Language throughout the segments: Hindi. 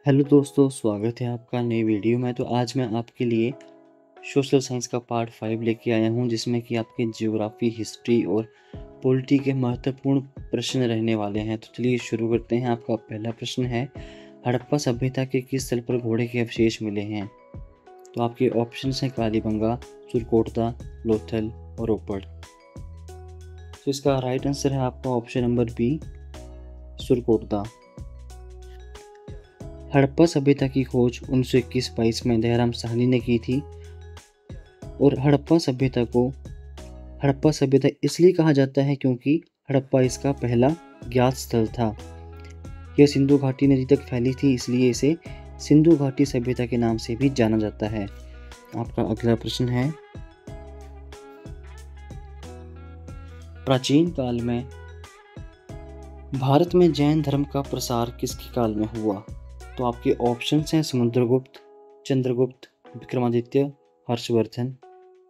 हेलो दोस्तों, स्वागत है आपका नई वीडियो में। तो आज मैं आपके लिए सोशल साइंस का पार्ट 5 लेके आया हूँ, जिसमें कि आपके ज्योग्राफी, हिस्ट्री और पॉलिटी के महत्वपूर्ण प्रश्न रहने वाले हैं। तो चलिए शुरू करते हैं। आपका पहला प्रश्न है, हड़प्पा सभ्यता के किस स्थल पर घोड़े के अवशेष मिले हैं? तो आपके ऑप्शंस हैं कालीबंगा, सुरकोटदा, लोथल और रोपड़। तो इसका राइट आंसर है आपका option number B, Surkotada. Harappa सभ्यता की खोज 1921-22 में दयाराम साहनी ने की थी और हड़प्पा सभ्यता इसलिए कहा जाता है क्योंकि हड़प्पा इसका पहला ज्ञात स्थल था। यह सिंधु घाटी नदी तक फैली थी, इसलिए इसे सिंधु घाटी सभ्यता के नाम से भी जाना जाता है। आपका अगला प्रश्न है, प्राचीन काल में भारत में जैन धर्म का प्रसार किसके काल में हुआ? तो आपके ऑप्शंस हैं समुद्रगुप्त, चंद्रगुप्त, विक्रमादित्य, हर्षवर्धन,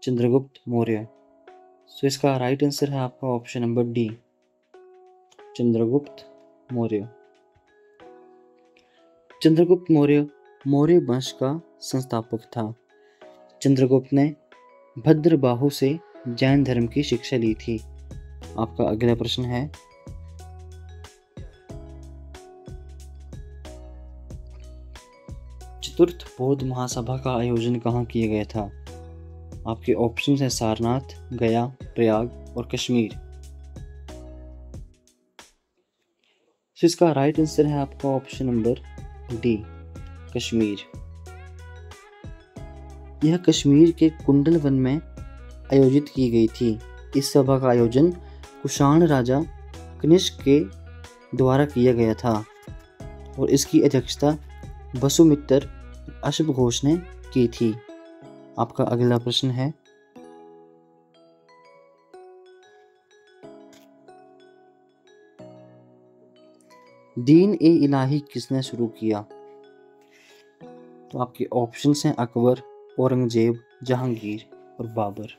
चंद्रगुप्त मौर्य। तो इसका राइट आंसर है आपका option number D, Chandragupta Maurya. Chandragupta Maurya Maurya वंश का संस्थापक था। चंद्रगुप्त ने भद्रबाहु से जैन धर्म की शिक्षा ली थी। आपका अगला प्रश्न है, चतुर्थ बौद्ध महासभा का आयोजन कहाँ किया गया था? आपके ऑप्शंस हैं सारनाथ, गया, प्रयाग और कश्मीर। तो इसका राइट आंसर है आपका ऑप्शन नंबर डी, कश्मीर। यह कश्मीर के कुंडल वन में आयोजित की गई थी। इस सभा का आयोजन कुषाण राजा कनिष्क के द्वारा किया गया था और इसकी अध्यक्षता वसुमित्र अश्व घोष ने की थी। आपका अगला प्रश्न है, दीन ए इलाही किसने शुरू किया? तो आपके ऑप्शंस हैं अकबर, औरंगजेब, जहांगीर और बाबर।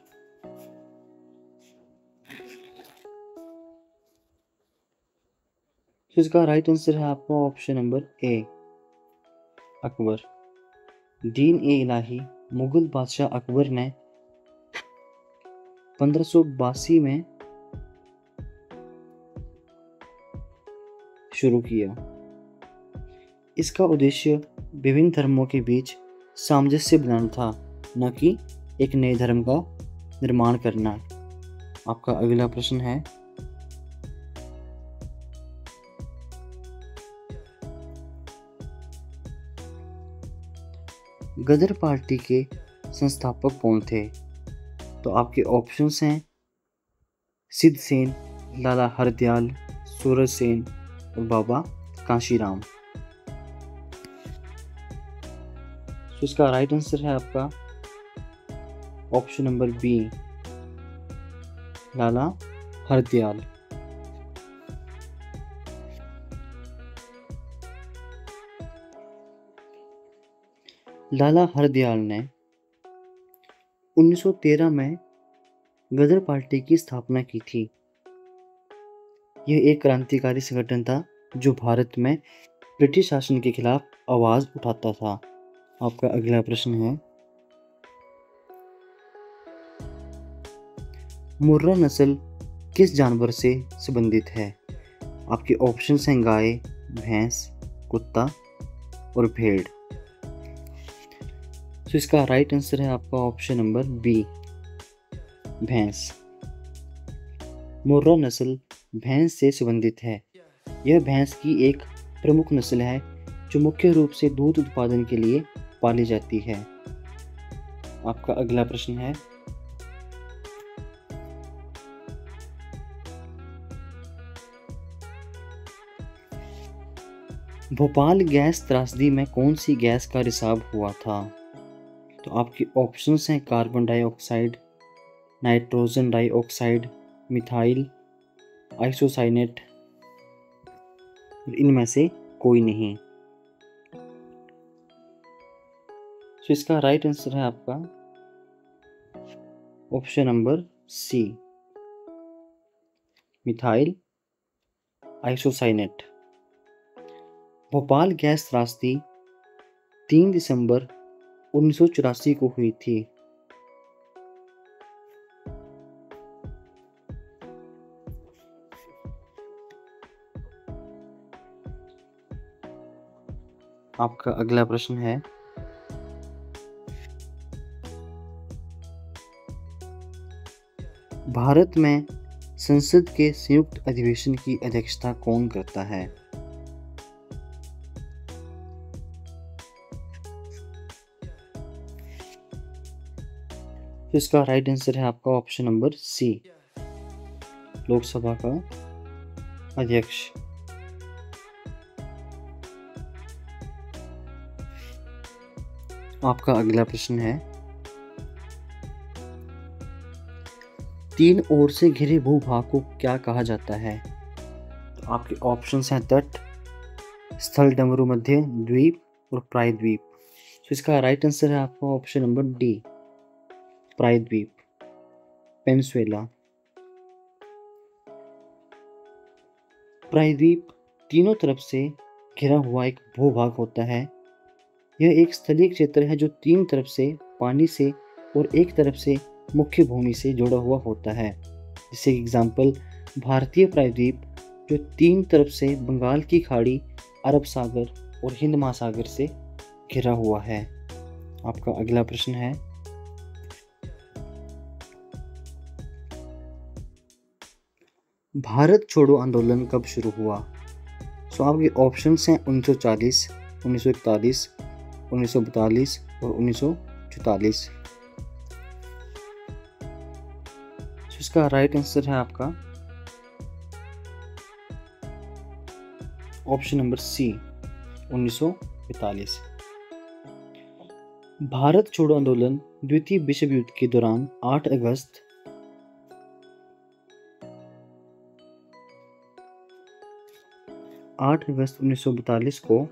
तो इसका राइट आंसर है आपका ऑप्शन नंबर ए, अकबर। दीन ए इलाही मुगल बादशाह अकबर ने 1582 में शुरू किया। इसका उद्देश्य विभिन्न धर्मों के बीच सामंजस्य बनाना था, न कि एक नए धर्म का निर्माण करना। आपका अगला प्रश्न है, गदर पार्टी के संस्थापक कौन थे? तो आपके ऑप्शंस हैं सिद्ध सेन, लाला हरदयाल, सूरज सेन और बाबा कांशीराम। तो इसका राइट आंसर है आपका ऑप्शन नंबर बी, लाला हरदयाल। लाला हरदयाल ने 1913 में गदर पार्टी की स्थापना की थी। यह एक क्रांतिकारी संगठन था जो भारत में ब्रिटिश शासन के खिलाफ आवाज उठाता था। आपका अगला प्रश्न है, मुर्रा नस्ल किस जानवर से संबंधित है? आपके ऑप्शंस हैं गाय, भैंस, कुत्ता और भेड़। तो इसका राइट आंसर है आपका ऑप्शन नंबर बी, भैंस। मुर्रा नस्ल भैंस से संबंधित है। यह भैंस की एक प्रमुख नस्ल है जो मुख्य रूप से दूध उत्पादन के लिए पाली जाती है। आपका अगला प्रश्न है, भोपाल गैस त्रासदी में कौन सी गैस का रिसाव हुआ था? तो आपके ऑप्शंस हैं carbon dioxide, nitrogen dioxide, methyl isocyanate, इनमें से कोई नहीं। तो इसका राइट आंसर है आपका option number C, methyl isocyanate. Bhopal gas त्रासदी 3 दिसंबर 1984 को हुई थी? आपका अगला प्रश्न है, भारत में संसद के संयुक्त अधिवेशन की अध्यक्षता कौन करता है? तो इसका राइट आंसर है आपका ऑप्शन नंबर सी, लोकसभा का अध्यक्ष। आपका अगला प्रश्न है, 3 ओर से घिरे भूभाग को क्या कहा जाता है? तो आपके ऑप्शंस हैं तट, स्थल डमरू मध्य, द्वीप और प्रायद्वीप। तो इसका राइट आंसर है आपका ऑप्शन नंबर डी, प्रायद्वीप, पेनिनसुला। प्रायद्वीप तीनों तरफ से घिरा हुआ एक भूभाग होता है। यह एक स्थलीय क्षेत्र है जो 3 तरफ से पानी से और एक तरफ से मुख्य भूमि से जुड़ा हुआ होता है। जैसे एग्जाम्पल, भारतीय प्रायद्वीप जो 3 तरफ से बंगाल की खाड़ी, अरब सागर और हिंद महासागर से घिरा हुआ है। आपका अगला प्रश्न है, भारत छोड़ो आंदोलन कब शुरू हुआ? सो आपके ऑप्शंस हैं 1940, 1941, 1942 और 1944। इसका राइट आंसर है आपका ऑप्शन नंबर सी, 1942। भारत छोड़ो आंदोलन द्वितीय विश्व युद्ध के दौरान 8 अगस्त 1942 को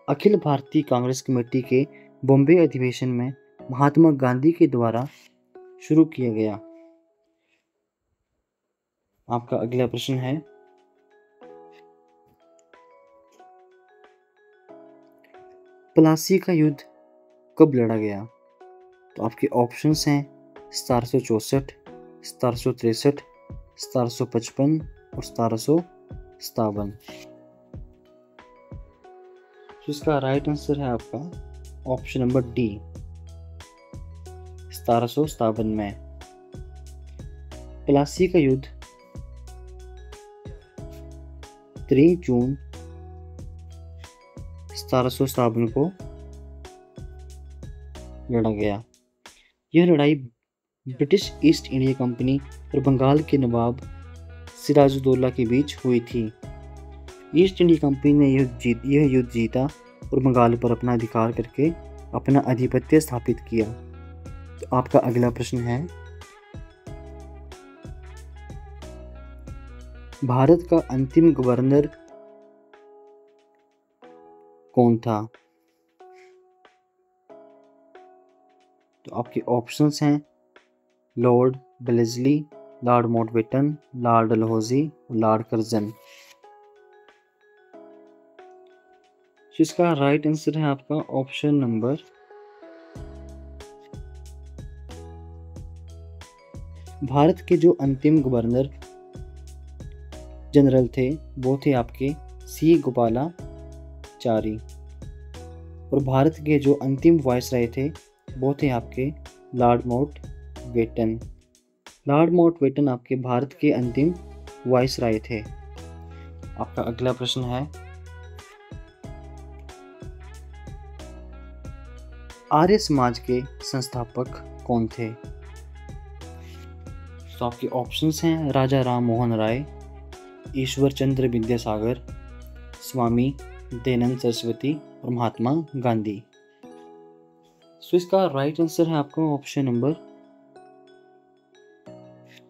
अखिल भारतीय कांग्रेस कमेटी के बॉम्बे अधिवेशन में महात्मा गांधी के द्वारा शुरू किया गया। आपका अगला प्रश्न है, प्लासी का युद्ध कब लड़ा गया? तो आपके ऑप्शंस हैं 1764, 1763, 1755 और 1757। तो इसका राइट आंसर है आपका ऑप्शन नंबर डी, 1757 में। प्लासी का युद्ध 3 जून 1757 को लड़ा गया। यह लड़ाई ब्रिटिश ईस्ट इंडिया कंपनी और बंगाल के नवाब सिराजुद्दौला के बीच हुई थी। ईस्ट इंडिया कंपनी ने यह युद्ध जीता और बंगाल पर अपना अधिकार करके अपना आधिपत्य स्थापित किया। तो आपका अगला प्रश्न है, भारत का अंतिम गवर्नर कौन था? तो आपके ऑप्शंस हैं Lord Wellesley, Lord Mountbatten, Lord Dalhousie, Lord Curzon. इसका राइट आंसर है आपका ऑप्शन नंबर भारत के जो अंतिम गवर्नर जनरल थे वो थे आपके सी गोपालाचारी, और भारत के जो अंतिम वायसराय थे वो थे आपके लॉर्ड माउंटबेटन। लॉर्ड माउंटबेटन आपके भारत के अंतिम वायसराय थे। आपका अगला प्रश्न है, आर्य समाज के संस्थापक कौन थे? तो आपके ऑप्शंस हैं राजा राम मोहन राय, ईश्वर चंद्र विद्यासागर, स्वामी दयानंद सरस्वती और महात्मा गांधी। सो इसका राइट आंसर है आपका ऑप्शन नंबर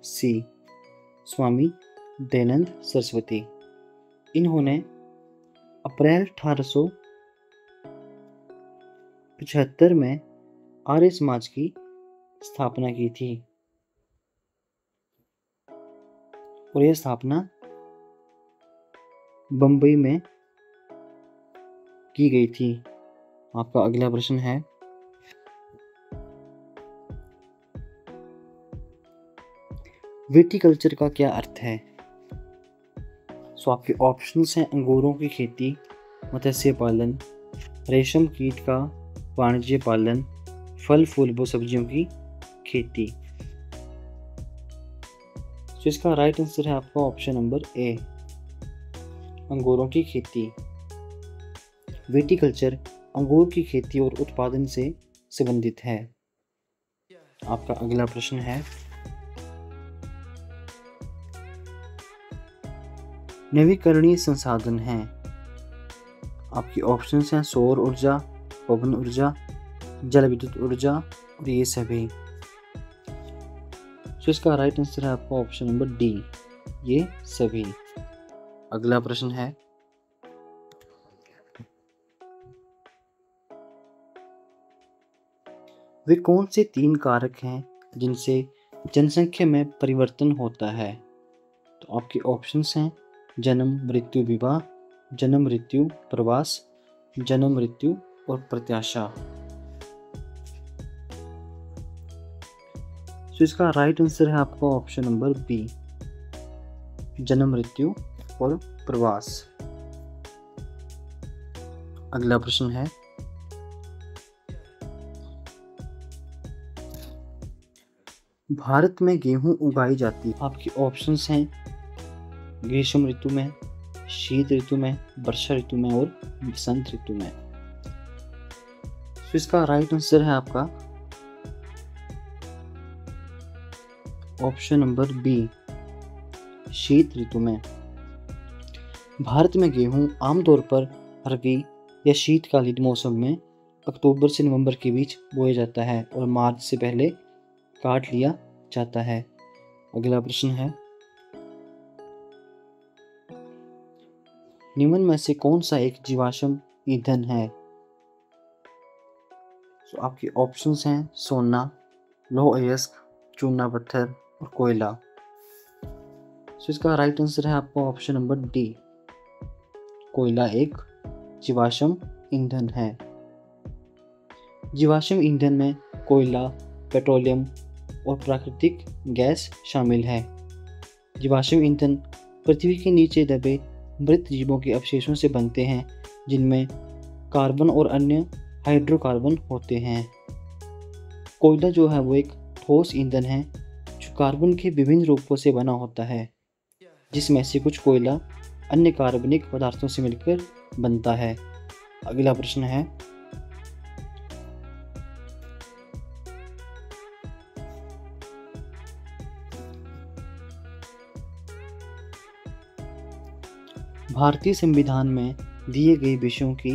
सी, स्वामी दयानंद सरस्वती। इन्होंने अप्रैल 1875 में आर्य समाज की स्थापना की थी और यह स्थापना बंबई में की गई थी। आपका अगला प्रश्न है, विटीकल्चर का क्या अर्थ है? सो आपके ऑप्शंस हैं अंगूरों की खेती, मत्स्य पालन, रेशम कीट का वाणिज्य पालन, फल फूल व सब्जियों की खेती। तो इसका राइट आंसर है आपका ऑप्शन नंबर ए, अंगूरों की खेती। विटीकल्चर अंगूर की खेती और उत्पादन से संबंधित है। आपका अगला प्रश्न है, नवीकरणीय संसाधन हैं। आपकी ऑप्शंस हैं सौर ऊर्जा, पवन ऊर्जा, जल विद्युत ऊर्जा और ये सभी। तो इसका राइट आंसर है आपका ऑप्शन नंबर डी, ये सभी। अगला प्रश्न है, वे कौन से 3 कारक हैं जिनसे जनसंख्या में परिवर्तन होता है? तो आपके ऑप्शंस हैं जन्म मृत्यु विवाह, जन्म मृत्यु प्रवास, जन्म मृत्यु और प्रत्याशा। तो इसका राइट आंसर है आपका ऑप्शन नंबर बी, जन्म मृत्यु और प्रवास। अगला प्रश्न है, भारत में गेहूं उगाई जाती है। आपके ऑप्शंस हैं ग्रीष्म ऋतु में, शीत ऋतु में, वर्षा ऋतु में और बसंत ऋतु में। तो इसका राइट आंसर है आपका ऑप्शन नंबर बी, शीत ऋतु में। भारत में गेहूं आमतौर पर रबी या शीतकालीन मौसम में अक्टूबर से नवंबर के बीच बोया जाता है और मार्च से पहले काट लिया जाता है। अगला प्रश्न है, निम्न में से कौन सा एक जीवाश्म ईंधन है? तो आपके ऑप्शंस हैं सोना, लौह अयस्क, चूना पत्थर और कोयला। तो इसका राइट आंसर है आपका ऑप्शन नंबर डी, कोयला एक जीवाश्म ईंधन है। जीवाश्म ईंधन में कोयला, पेट्रोलियम और प्राकृतिक गैस शामिल है। जीवाश्म ईंधन पृथ्वी के नीचे दबे मृत जीवों के अवशेषों से बनते हैं, जिनमें कार्बन और अन्य हाइड्रोकार्बन होते हैं। कोयला जो है वो एक ठोस ईंधन है जो कार्बन के विभिन्न रूपों से बना होता है, जिसमें से कुछ कोयला अन्य कार्बनिक पदार्थों से मिलकर बनता है। अगला प्रश्न है, भारतीय संविधान में दिए गए विषयों की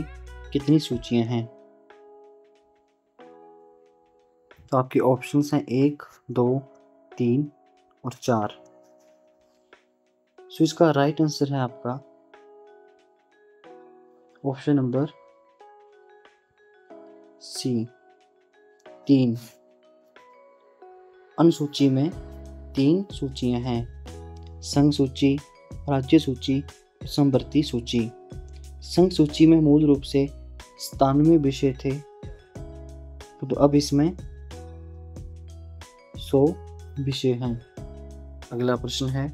कितनी सूचियां हैं? तो आपके ऑप्शंस हैं 1, 2, 3 और 4। सो इसका राइट आंसर है आपका ऑप्शन नंबर सी, 3। अनुसूची में 3 सूचियां हैं, संघ सूची, राज्य सूची, समवर्ती सूची। संघ सूची में मूल रूप से 97 विषय थे, तो अब इसमें 100 विषय हैं। अगला प्रश्न है,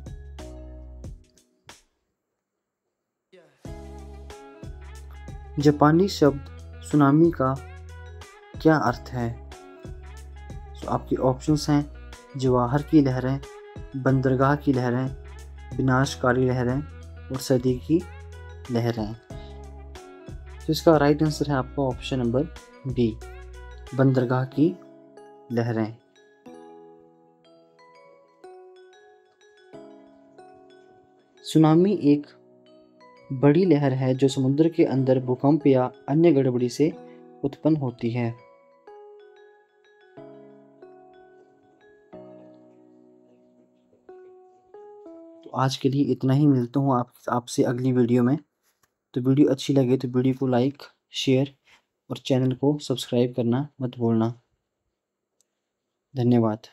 जापानी शब्द सुनामी का क्या अर्थ है? तो आपके ऑप्शंस हैं जवाहर की लहरें, बंदरगाह की लहरें, विनाशकारी लहरें और सदी की लहरें। तो इसका राइट आंसर है आपका ऑप्शन नंबर बी, बंदरगाह की लहरें। सुनामी एक बड़ी लहर है जो समुद्र के अंदर भूकंप या अन्य गड़बड़ी से उत्पन्न होती है। तो आज के लिए इतना ही, मिलता हूँ आपसे अगली वीडियो में। तो वीडियो अच्छी लगे तो वीडियो को लाइक, शेयर और चैनल को सब्सक्राइब करना मत भूलना। धन्यवाद।